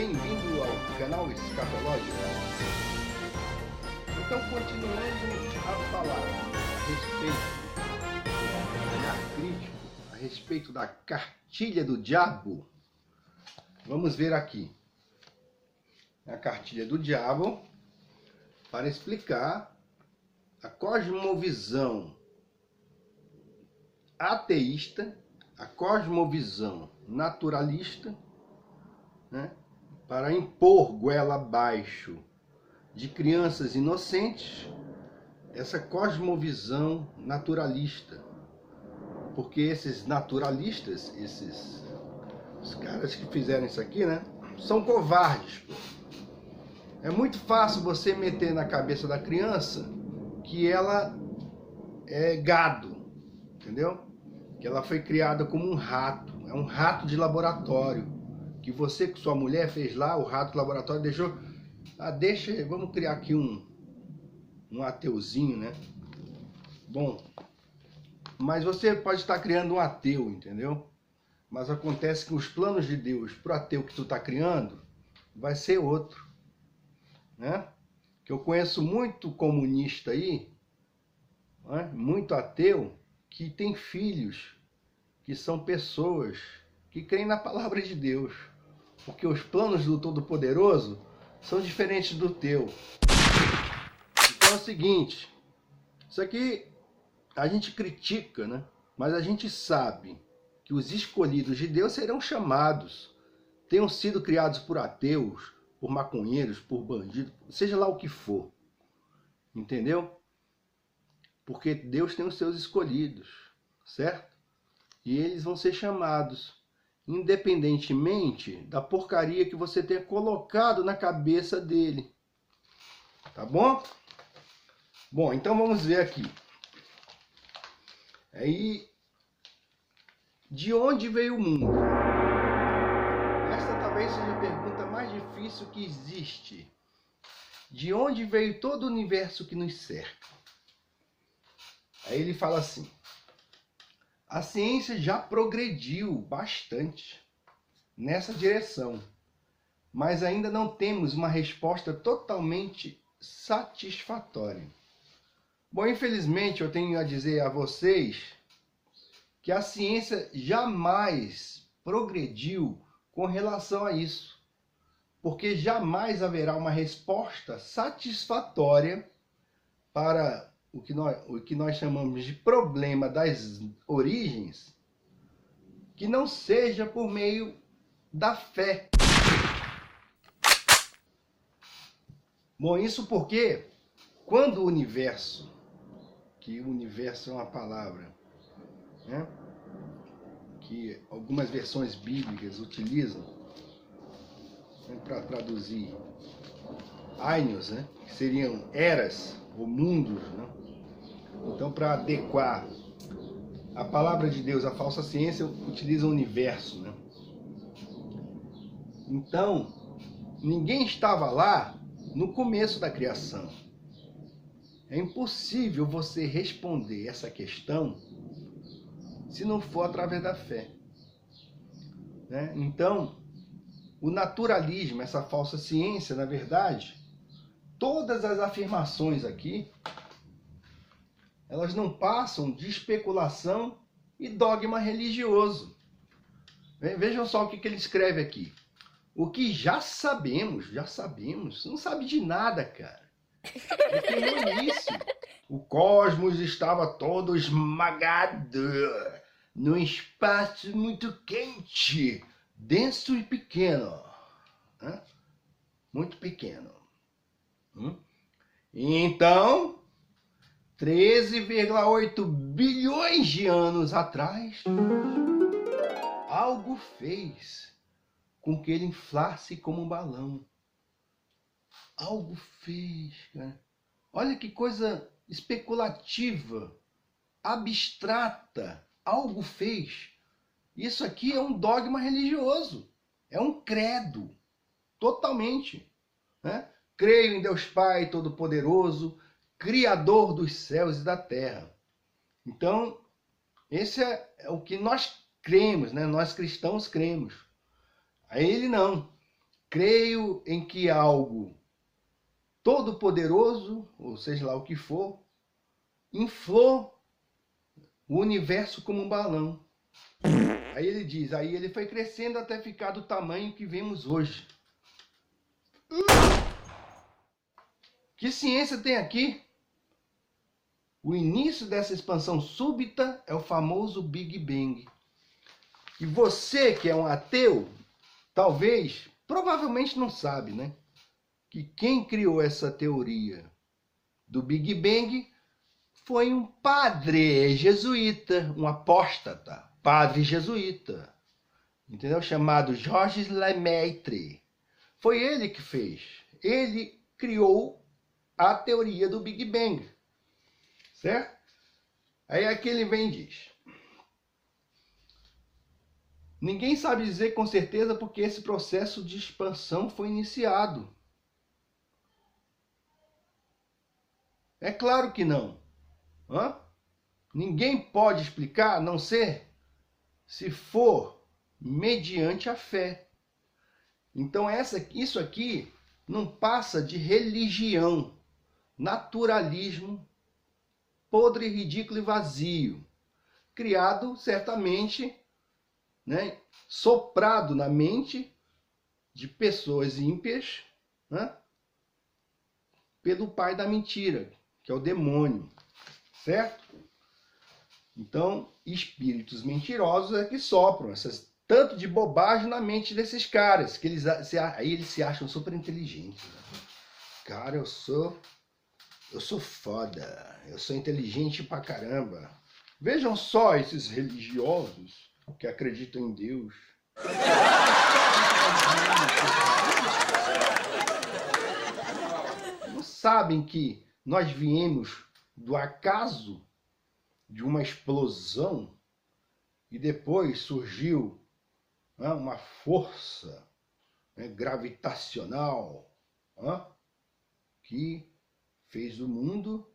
bem-vindo ao canal Escatológico. Então, continuando a falar a respeito da cartilha do diabo, vamos ver aqui a cartilha do diabo para explicar a cosmovisão ateísta, a cosmovisão naturalista, né, para impor goela abaixo de crianças inocentes essa cosmovisão naturalista. Porque esses naturalistas, os caras que fizeram isso aqui, né, são covardes. Pô. É muito fácil você meter na cabeça da criança que ela é gado, entendeu? Que ela foi criada como um rato, é um rato de laboratório. Que você com sua mulher fez lá, o rato do laboratório deixou... vamos criar aqui um ateuzinho, né? Bom, mas você pode estar criando um ateu, entendeu? Mas acontece que os planos de Deus pro ateu que tu está criando vai ser outro, né? Que eu conheço muito comunista aí, né? Muito ateu, que tem filhos, que são pessoas que creem na palavra de Deus. Porque os planos do Todo-Poderoso são diferentes do teu. Então é o seguinte, isso aqui a gente critica, né? Mas a gente sabe que os escolhidos de Deus serão chamados, tenham sido criados por ateus, por maconheiros, por bandidos, seja lá o que for. Entendeu? Porque Deus tem os seus escolhidos, certo? E eles vão ser chamados, independentemente da porcaria que você tenha colocado na cabeça dele. Tá bom? Bom, então vamos ver aqui. Aí, de onde veio o mundo? Esta talvez seja a pergunta mais difícil que existe. De onde veio todo o universo que nos cerca? Aí ele fala assim: a ciência já progrediu bastante nessa direção, mas ainda não temos uma resposta totalmente satisfatória. Bom, infelizmente eu tenho a dizer a vocês que a ciência jamais progrediu com relação a isso, porque jamais haverá uma resposta satisfatória para o que nós chamamos de problema das origens, que não seja por meio da fé. Bom, isso porque quando o universo, que o universo é uma palavra, né, que algumas versões bíblicas utilizam, né, para traduzir ainos, né, que seriam eras ou mundos, né? Então, para adequar a palavra de Deus à falsa ciência, utiliza o universo, né? Então, ninguém estava lá no começo da criação. É impossível você responder essa questão se não for através da fé, né? Então, o naturalismo, essa falsa ciência, na verdade, todas as afirmações aqui, elas não passam de especulação e dogma religioso. Vejam só o que ele escreve aqui. O que já sabemos, você não sabe de nada, cara. Porque no início, o cosmos estava todo esmagado num espaço muito quente, denso e pequeno. Né? Muito pequeno. E então, 13,8 bilhões de anos atrás, algo fez com que ele inflasse como um balão. Algo fez, cara. Olha que coisa especulativa, abstrata. Algo fez. Isso aqui é um dogma religioso. É um credo. Totalmente. Né? Creio em Deus Pai Todo-Poderoso, Criador dos céus e da terra. Então, esse é o que nós cremos, né? Nós cristãos cremos. A ele não. creio em que algo todo-poderoso, ou seja lá o que for, inflou o universo como um balão. Aí ele diz, aí ele foi crescendo até ficar do tamanho que vemos hoje. Que ciência tem aqui? O início dessa expansão súbita é o famoso Big Bang. E você que é um ateu, talvez, provavelmente não sabe, né? Que quem criou essa teoria do Big Bang foi um padre jesuíta, um apóstata, padre jesuíta, entendeu? Chamado Georges Lemaitre. Foi ele que fez. Ele criou a teoria do Big Bang, certo? Aí aqui ele vem e diz: ninguém sabe dizer com certeza porque esse processo de expansão foi iniciado. É claro que não. Ninguém pode explicar, a não ser se for mediante a fé. Então isso aqui não passa de religião, naturalismo, podre, ridículo e vazio, criado certamente, né, soprado na mente de pessoas ímpias, né, pelo pai da mentira, que é o demônio, certo? Então, espíritos mentirosos é que sopram essas tanto de bobagem na mente desses caras, que aí eles se acham super inteligentes. Né? Cara, eu sou foda, eu sou inteligente pra caramba. Vejam só esses religiosos que acreditam em Deus. Não sabem que nós viemos do acaso de uma explosão e depois surgiu uma força gravitacional que fez o mundo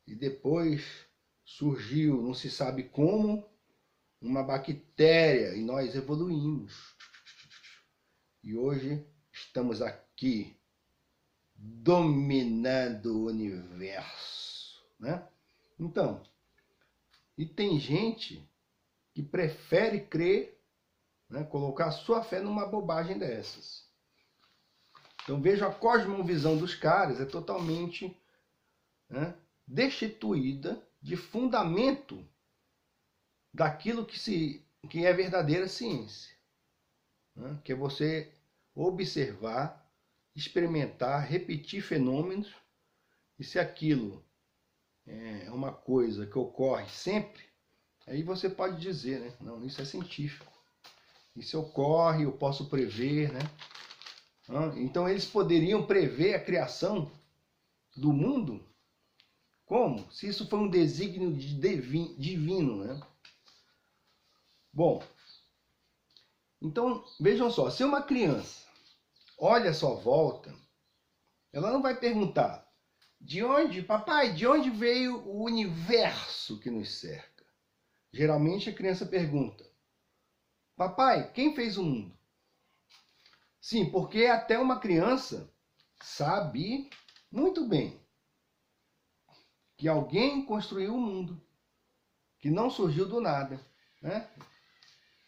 e depois surgiu, não se sabe como, uma bactéria e nós evoluímos. E hoje estamos aqui dominando o universo, né? Então, e tem gente que prefere crer, né, colocar sua fé numa bobagem dessas. Então veja, a cosmovisão dos caras é totalmente, né, destituída de fundamento daquilo que é verdadeira ciência, né, que é você observar, experimentar, repetir fenômenos, e se aquilo é uma coisa que ocorre sempre, aí você pode dizer, né? Não, isso é científico. Isso ocorre, eu posso prever, né? Então eles poderiam prever a criação do mundo? Como? Se isso foi um desígnio divino, né? Bom, então vejam só, se uma criança olha à sua volta, ela não vai perguntar: de onde, papai, de onde veio o universo que nos cerca? Geralmente a criança pergunta: papai, quem fez o mundo? Sim, porque até uma criança sabe muito bem que alguém construiu o mundo, que não surgiu do nada, né?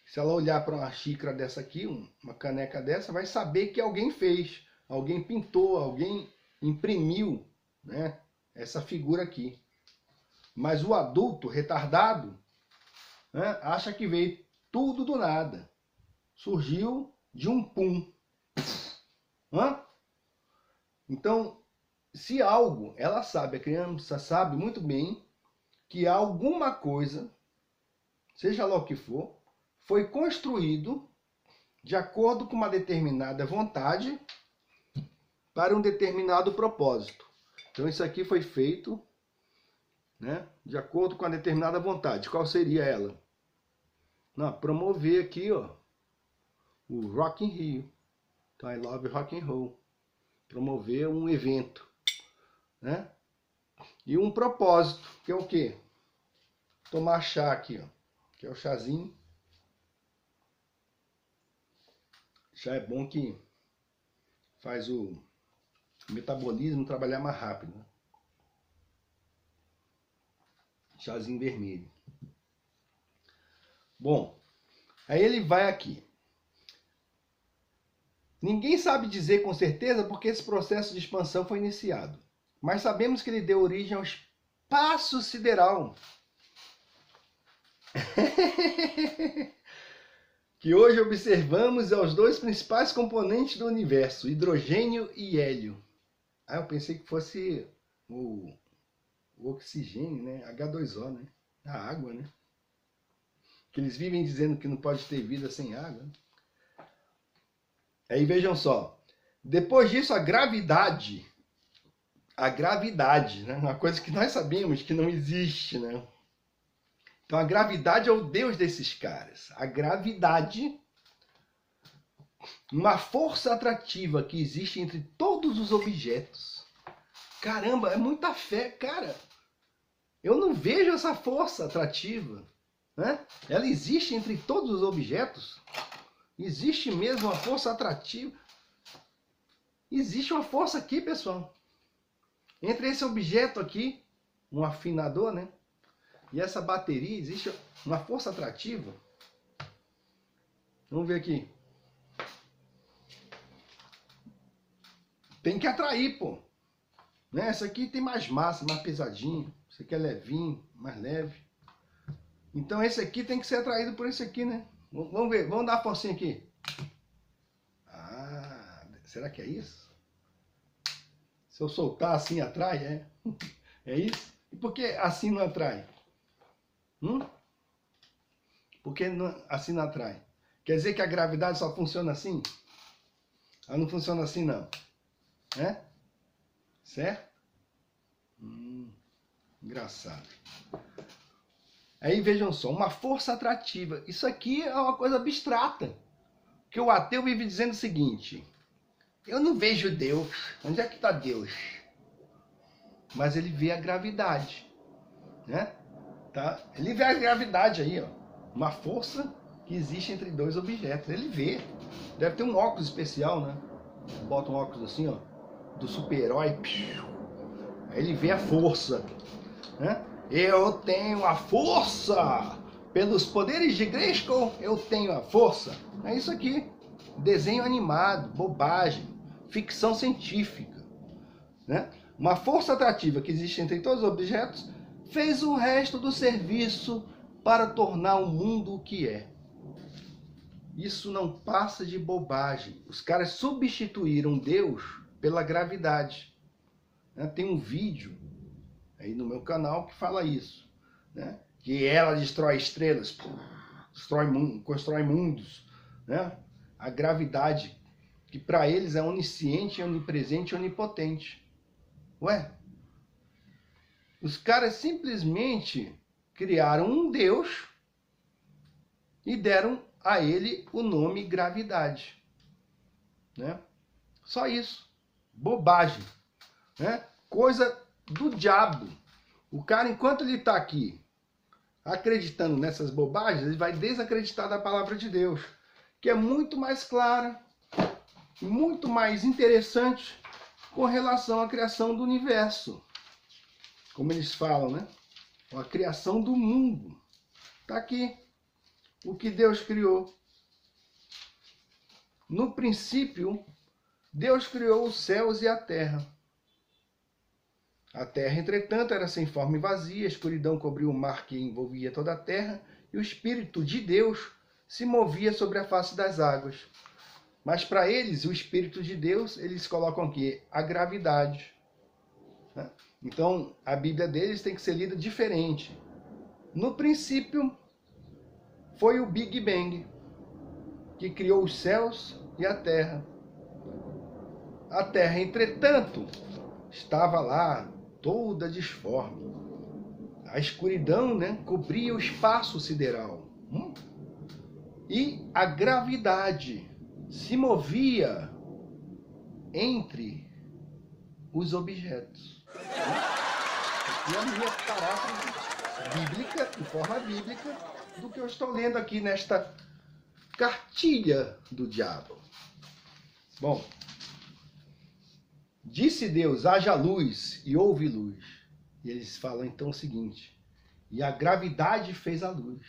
Se ela olhar para uma xícara dessa aqui, uma caneca dessa, vai saber que alguém fez, alguém pintou, alguém imprimiu, né, essa figura aqui. Mas o adulto retardado, né, acha que veio tudo do nada. Surgiu de um pum. Então, se algo, ela sabe, a criança sabe muito bem que alguma coisa, seja lá o que for, foi construído de acordo com uma determinada vontade para um determinado propósito. Então isso aqui foi feito, né, de acordo com uma determinada vontade. Qual seria ela? Não, promover aqui, ó, o Rock in Rio. Então, I love rock and roll. Promover um evento, né? E um propósito, que é o quê? Tomar chá aqui, ó, que é o chazinho. Chá é bom que faz o metabolismo trabalhar mais rápido. Né? Chazinho vermelho. Bom, aí ele vai aqui. Ninguém sabe dizer com certeza porque esse processo de expansão foi iniciado. Mas sabemos que ele deu origem ao espaço sideral. Que hoje observamos aos dois principais componentes do universo, hidrogênio e hélio. Ah, eu pensei que fosse o oxigênio, né? H2O, né? A água, né? Que eles vivem dizendo que não pode ter vida sem água. Aí vejam só. Depois disso, a gravidade, né? Uma coisa que nós sabemos que não existe, né? Então a gravidade é o Deus desses caras. A gravidade, uma força atrativa que existe entre todos os objetos. Caramba, é muita fé, cara. Eu não vejo essa força atrativa, né? Ela existe entre todos os objetos. Existe mesmo uma força atrativa. Existe uma força aqui, pessoal. Entre esse objeto aqui, um afinador, né? E essa bateria, existe uma força atrativa. Vamos ver aqui. Tem que atrair, pô. Né? Essa aqui tem mais massa, mais pesadinho. Esse aqui é levinho, mais leve. Então esse aqui tem que ser atraído por esse aqui, né? Vamos ver, vamos dar uma forcinha aqui. Ah, será que é isso? Se eu soltar assim atrai, é? É isso? E por que assim não atrai? Por que assim não atrai? Quer dizer que a gravidade só funciona assim? Ela não funciona assim não. É? Certo? Engraçado. Aí vejam só, uma força atrativa. Isso aqui é uma coisa abstrata. Que o ateu vive dizendo o seguinte: eu não vejo Deus. Onde é que está Deus? Mas ele vê a gravidade. Né? Tá? Ele vê a gravidade aí, ó. Uma força que existe entre dois objetos. Ele vê. Deve ter um óculos especial, né? Bota um óculos assim, ó, do super-herói. Aí ele vê a força. Né? Eu tenho a força! Pelos poderes de Grayskull, eu tenho a força. É isso aqui. Desenho animado, bobagem, ficção científica. Né? Uma força atrativa que existe entre todos os objetos fez o resto do serviço para tornar o mundo o que é. Isso não passa de bobagem. Os caras substituíram Deus pela gravidade. Tem um vídeo aí no meu canal que fala isso. Né? Que ela destrói estrelas, constrói mundos. Né? A gravidade, que para eles é onisciente, onipresente e onipotente. Ué? Os caras simplesmente criaram um Deus e deram a ele o nome gravidade. Né? Só isso. Bobagem. Né? Coisa do diabo. O cara, enquanto ele está aqui acreditando nessas bobagens, ele vai desacreditar da palavra de Deus, que é muito mais clara, muito mais interessante com relação à criação do universo. Como eles falam, né? A criação do mundo. Está aqui. O que Deus criou. No princípio, Deus criou os céus e a terra. A terra, entretanto, era sem forma e vazia, a escuridão cobriu o mar que envolvia toda a terra, e o Espírito de Deus se movia sobre a face das águas. Mas para eles, o Espírito de Deus, eles colocam aqui a gravidade. Então, a Bíblia deles tem que ser lida diferente. No princípio, foi o Big Bang que criou os céus e a terra. A terra, entretanto, estava lá toda disforme. A escuridão, né, cobria o espaço sideral. E a gravidade se movia entre os objetos. Aqui é a minha paráfrase bíblica, em forma bíblica, do que eu estou lendo aqui nesta cartilha do diabo. Bom, Disse Deus, haja luz, e houve luz. E eles falam então o seguinte: e a gravidade fez a luz.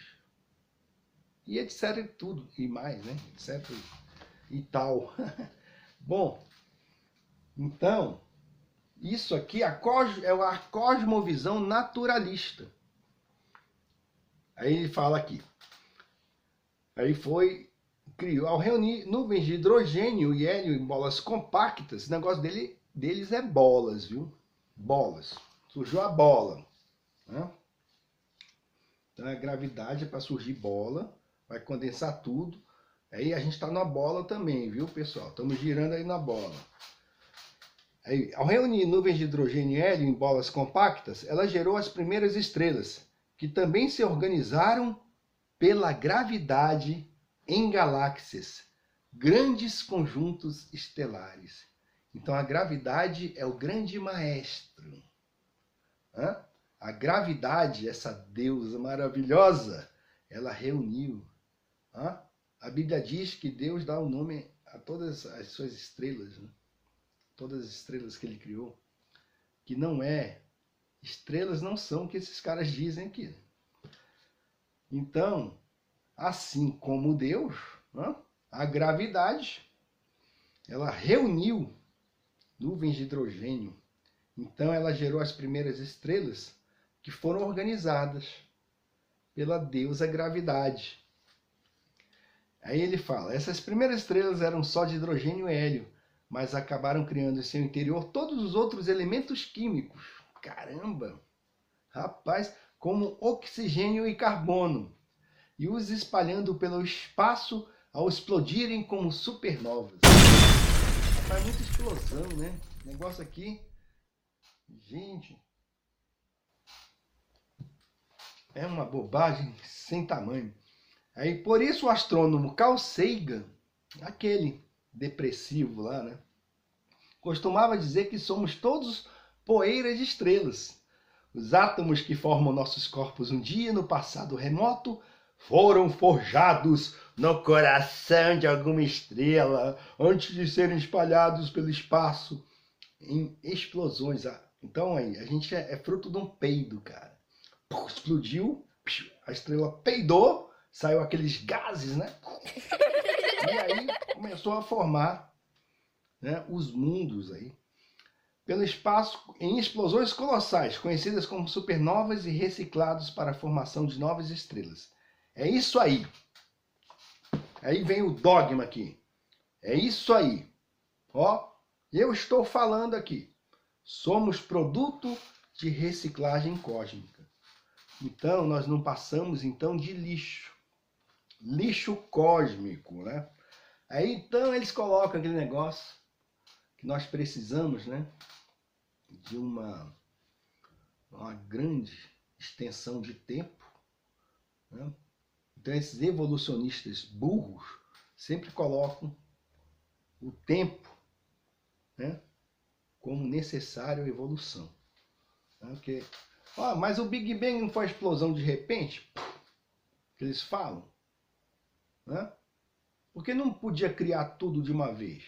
E etc e tudo, e mais, né? Etc e tal. Bom, então, isso aqui é a cosmovisão naturalista. Aí ele fala aqui. Aí criou, ao reunir nuvens de hidrogênio e hélio em bolas compactas, o negócio deles é bolas, viu? Bolas. Surgiu a bola, né? Então a gravidade é para surgir bola, vai condensar tudo. Aí a gente está na bola também, viu, pessoal? Estamos girando aí na bola. Aí, ao reunir nuvens de hidrogênio e hélio em bolas compactas, ela gerou as primeiras estrelas, que também se organizaram pela gravidade em galáxias, grandes conjuntos estelares. Então a gravidade é o grande maestro. A gravidade, essa deusa maravilhosa, ela reuniu. A Bíblia diz que Deus dá o nome a todas as suas estrelas, né? Todas as estrelas que ele criou, que não é, estrelas não são o que esses caras dizem aqui. Então, assim como Deus, a gravidade, ela reuniu nuvens de hidrogênio. Então ela gerou as primeiras estrelas que foram organizadas pela deusa gravidade. Aí ele fala, essas primeiras estrelas eram só de hidrogênio e hélio, mas acabaram criando em seu interior todos os outros elementos químicos. Caramba! Rapaz, como oxigênio e carbono. E os espalhando pelo espaço ao explodirem como supernovas. Faz muita explosão, né? O negócio aqui, gente, é uma bobagem sem tamanho. Aí, por isso o astrônomo Carl Sagan, aquele depressivo lá, né, costumava dizer que somos todos poeiras de estrelas. Os átomos que formam nossos corpos um dia no passado remoto foram forjados no coração de alguma estrela antes de serem espalhados pelo espaço em explosões. Então aí, a gente é fruto de um peido, cara. Explodiu, a estrela peidou, saiu aqueles gases, né? E aí começou a formar, né, os mundos aí pelo espaço em explosões colossais, conhecidas como supernovas e reciclados para a formação de novas estrelas. É isso aí. Aí vem o dogma aqui. É isso aí. Ó, eu estou falando aqui. Somos produto de reciclagem cósmica. Então, nós não passamos então de lixo. Lixo cósmico, né? Aí então eles colocam aquele negócio que nós precisamos, né, de uma grande extensão de tempo, né? Então esses evolucionistas burros sempre colocam o tempo, né, como necessário à evolução. Porque, mas o Big Bang não foi a explosão de repente? Que eles falam, né? Porque não podia criar tudo de uma vez.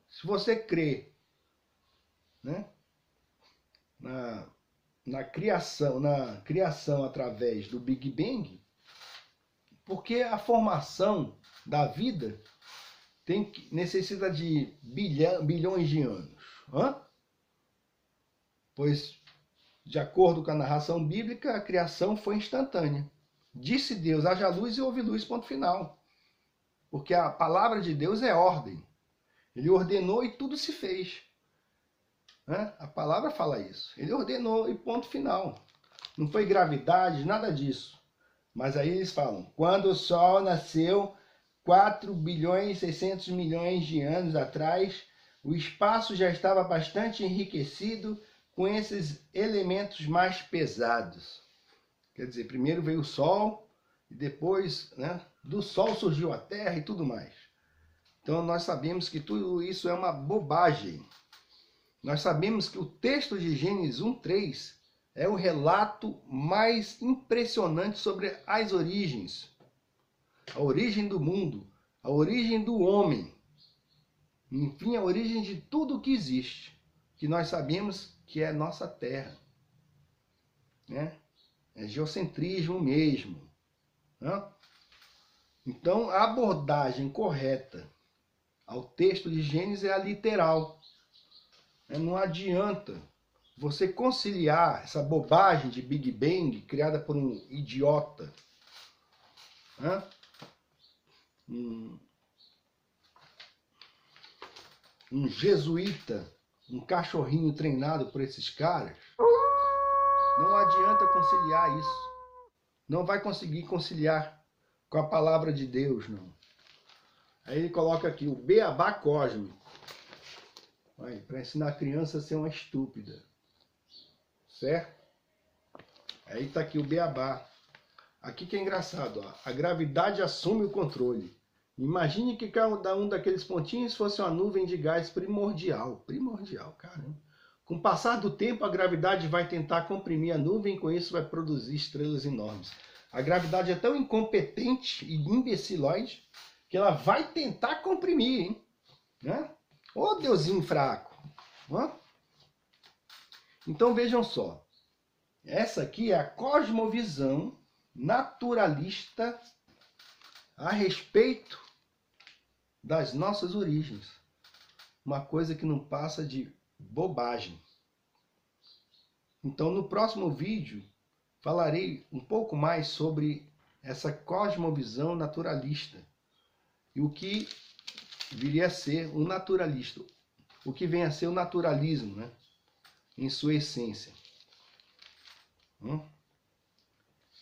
Se você crê, né, na criação através do Big Bang, porque a formação da vida necessita de bilhões de anos. Pois, de acordo com a narração bíblica, a criação foi instantânea. Disse Deus, haja luz e houve luz, ponto final. Porque a palavra de Deus é ordem. Ele ordenou e tudo se fez. A palavra fala isso. Ele ordenou e ponto final. Não foi gravidade, nada disso. Mas aí eles falam, quando o Sol nasceu 4 bilhões e 600 milhões de anos atrás, o espaço já estava bastante enriquecido com esses elementos mais pesados. Quer dizer, primeiro veio o Sol e depois, né, do Sol surgiu a Terra e tudo mais. Então nós sabemos que tudo isso é uma bobagem. Nós sabemos que o texto de Gênesis 1:3 é o relato mais impressionante sobre as origens. A origem do mundo, a origem do homem. enfim, a origem de tudo o que existe, que nós sabemos que é nossa Terra, né? É geocentrismo mesmo, né? Então, a abordagem correta ao texto de Gênesis é a literal. Não adianta você conciliar essa bobagem de Big Bang criada por um idiota, né? Um jesuíta, um cachorrinho treinado por esses caras. Não adianta conciliar isso. Não vai conseguir conciliar com a palavra de Deus, não. Aí ele coloca aqui o beabá cósmico, para ensinar a criança a ser uma estúpida. Certo? Aí está aqui o beabá. Aqui que é engraçado, ó. A gravidade assume o controle. Imagine que cada um daqueles pontinhos fosse uma nuvem de gás primordial. Primordial, caramba. Com o passar do tempo, a gravidade vai tentar comprimir a nuvem e com isso vai produzir estrelas enormes. A gravidade é tão incompetente e imbecilóide que ela vai tentar comprimir, hein? Né? Ô Deusinho fraco! Ó. Então vejam só. Essa aqui é a cosmovisão naturalista a respeito das nossas origens. Uma coisa que não passa de bobagem. Então, no próximo vídeo, falarei um pouco mais sobre essa cosmovisão naturalista e o que viria a ser o naturalista, o que vem a ser o naturalismo, né? Em sua essência.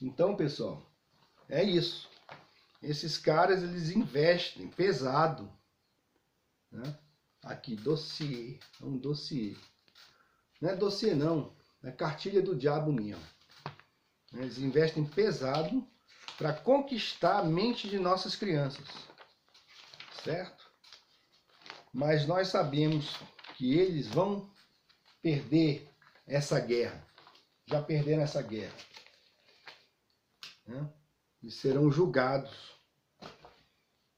Então, pessoal, é isso. Esses caras, eles investem pesado, né? Aqui, dossiê, é um dossiê. Não é dossiê não, é cartilha do diabo mesmo. Eles investem pesado para conquistar a mente de nossas crianças, certo? Mas nós sabemos que eles vão perder essa guerra. Já perderam essa guerra, né? E serão julgados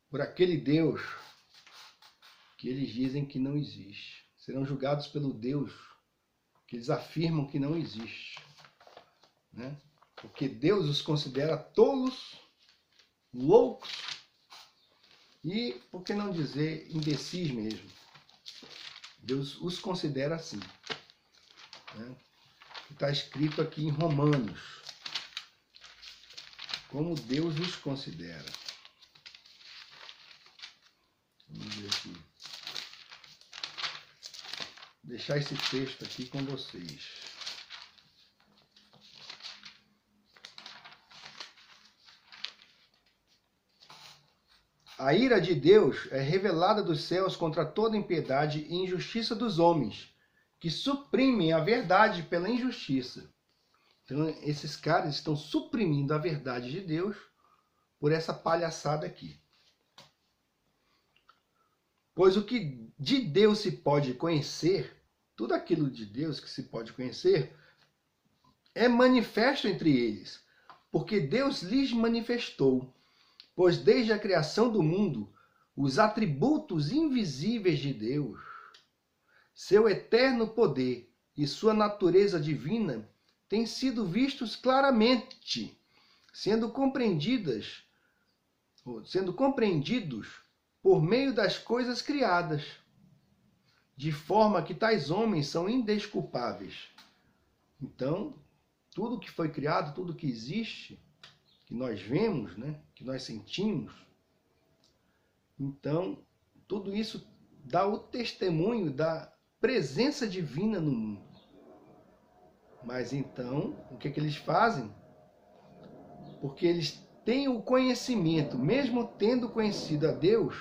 por aquele Deus que eles dizem que não existe. Serão julgados pelo Deus que eles afirmam que não existe, né? Porque Deus os considera tolos, loucos e, por que não dizer, imbecis mesmo. Deus os considera assim, né? Está escrito aqui em Romanos, como Deus os considera. Vamos ver aqui. Vou deixar esse texto aqui com vocês. A ira de Deus é revelada dos céus contra toda impiedade e injustiça dos homens, que suprimem a verdade pela injustiça. Então, esses caras estão suprimindo a verdade de Deus por essa palhaçada aqui. Pois o que de Deus se pode conhecer, tudo aquilo de Deus que se pode conhecer, é manifesto entre eles, porque Deus lhes manifestou. Pois desde a criação do mundo, os atributos invisíveis de Deus, seu eterno poder e sua natureza divina têm sido vistos claramente, sendo compreendidos por meio das coisas criadas, de forma que tais homens são indesculpáveis. Então, tudo que foi criado, tudo que existe, que nós vemos, né, que nós sentimos, então, tudo isso dá o testemunho da presença divina no mundo. Mas então, o que eles fazem? Porque eles têm o conhecimento, mesmo tendo conhecido a Deus,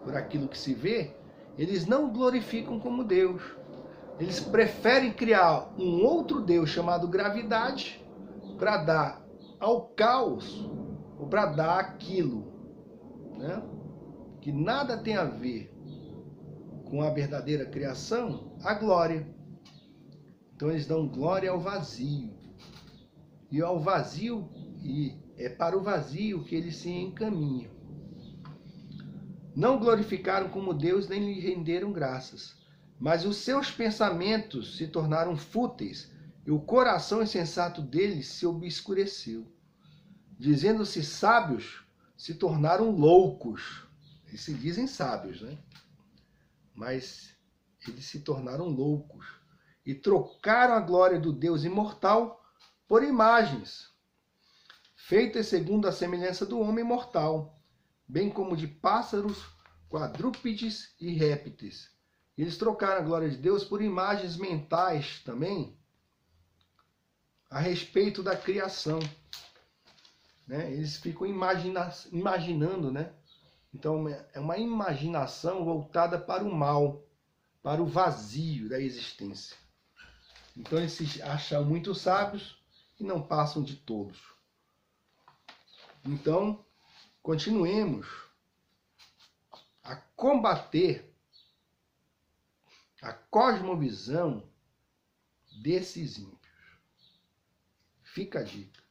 por aquilo que se vê, eles não o glorificam como Deus. Eles preferem criar um outro Deus chamado gravidade para dar ao caos, ou para dar aquilo, né, que nada tem a ver com a verdadeira criação, a glória. Então eles dão glória ao vazio. E ao vazio, e é para o vazio que eles se encaminham. Não glorificaram como Deus nem lhe renderam graças. Mas os seus pensamentos se tornaram fúteis e o coração insensato deles se obscureceu. Dizendo-se sábios, se tornaram loucos. Eles se dizem sábios, né? Mas eles se tornaram loucos e trocaram a glória do Deus imortal por imagens, feitas segundo a semelhança do homem mortal, bem como de pássaros, quadrúpedes e répteis. Eles trocaram a glória de Deus por imagens mentais também a respeito da criação. Né? Eles ficam imaginando, né? Então é uma imaginação voltada para o mal, para o vazio da existência. Então eles se acham muito sábios e não passam de tolos. Então, continuemos a combater a cosmovisão desses ímpios. Fica a dica.